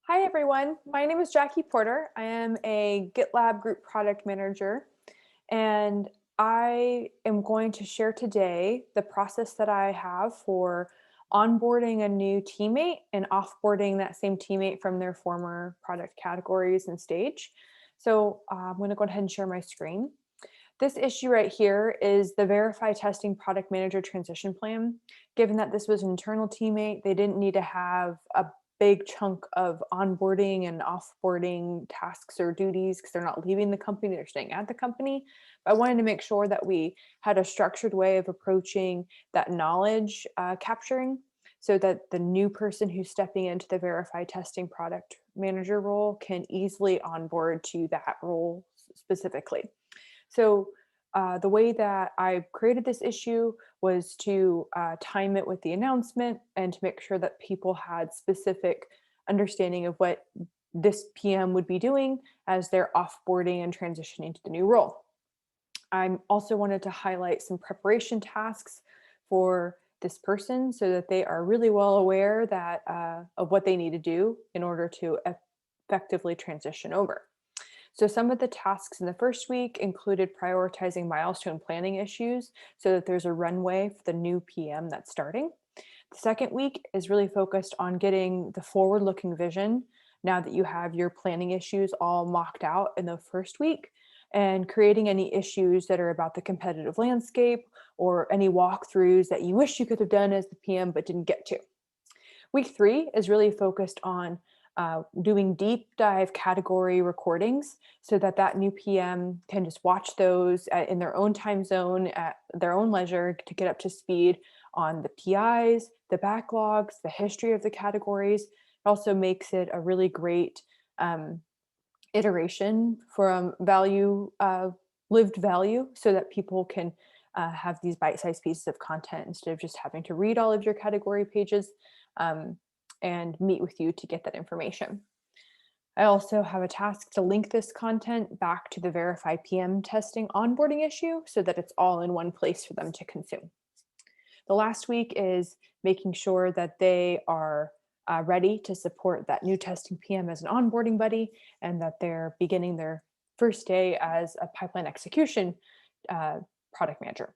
Hi everyone, my name is Jackie Porter. I am a GitLab group product manager, and I am going to share today the process that I have for onboarding a new teammate and offboarding that same teammate from their former product categories and stage. So I'm going to go ahead and share my screen. This issue right here is the verify testing product manager transition plan. Given that this was an internal teammate, they didn't need to have a big chunk of onboarding and offboarding tasks or duties because they're not leaving the company, they're staying at the company. But I wanted to make sure that we had a structured way of approaching that knowledge capturing so that the new person who's stepping into the verify testing product manager role can easily onboard to that role specifically. So the way that I created this issue was to time it with the announcement and to make sure that people had specific understanding of what this PM would be doing as they're offboarding and transitioning to the new role. I also wanted to highlight some preparation tasks for this person so that they are really well aware that of what they need to do in order to effectively transition over. So some of the tasks in the first week included prioritizing milestone planning issues so that there's a runway for the new PM that's starting. The second week is really focused on getting the forward-looking vision now that you have your planning issues all mocked out in the first week, and creating any issues that are about the competitive landscape or any walkthroughs that you wish you could have done as the PM but didn't get to. Week 3 is really focused on doing deep dive category recordings so that that new PM can just watch those in their own time zone at their own leisure to get up to speed on the PIs, the backlogs, the history of the categories. It also makes it a really great iteration from lived value, so that people can have these bite-sized pieces of content instead of just having to read all of your category pages. And meet with you to get that information. I also have a task to link this content back to the Verify PM testing onboarding issue so that it's all in one place for them to consume. The last week is making sure that they are ready to support that new testing PM as an onboarding buddy, and that they're beginning their first day as a pipeline execution product manager.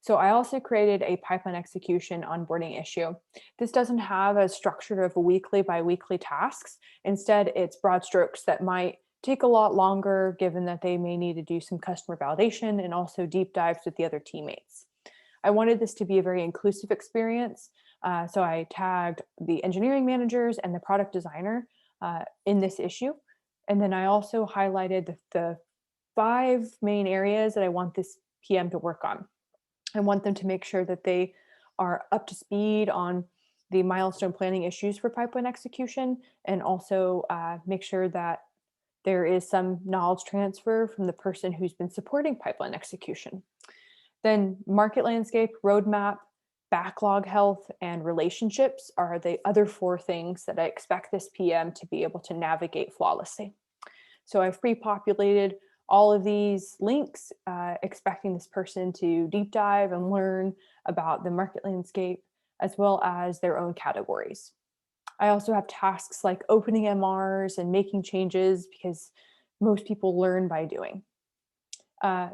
So I also created a pipeline execution onboarding issue. This doesn't have a structure of a weekly by weekly tasks. Instead, it's broad strokes that might take a lot longer given that they may need to do some customer validation and also deep dives with the other teammates. I wanted this to be a very inclusive experience. So I tagged the engineering managers and the product designer in this issue. And then I also highlighted the 5 main areas that I want this PM to work on. I want them to make sure that they are up to speed on the milestone planning issues for pipeline execution, and also make sure that there is some knowledge transfer from the person who's been supporting pipeline execution. Then market landscape, roadmap, backlog health, and relationships are the other 4 things that I expect this PM to be able to navigate flawlessly. So I've pre-populated all of these links, expecting this person to deep dive and learn about the market landscape as well as their own categories. I also have tasks like opening MRs and making changes because most people learn by doing.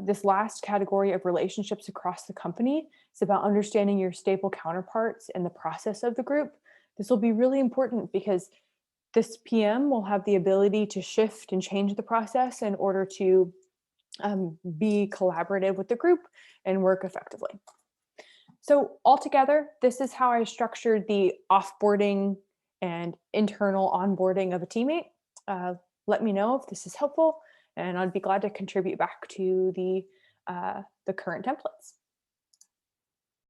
This last category of relationships across the company is about understanding your stable counterparts in the process of the group. This will be really important because this PM will have the ability to shift and change the process in order to be collaborative with the group and work effectively. So altogether, this is how I structured the offboarding and internal onboarding of a teammate. Let me know if this is helpful, and I'd be glad to contribute back to the current templates.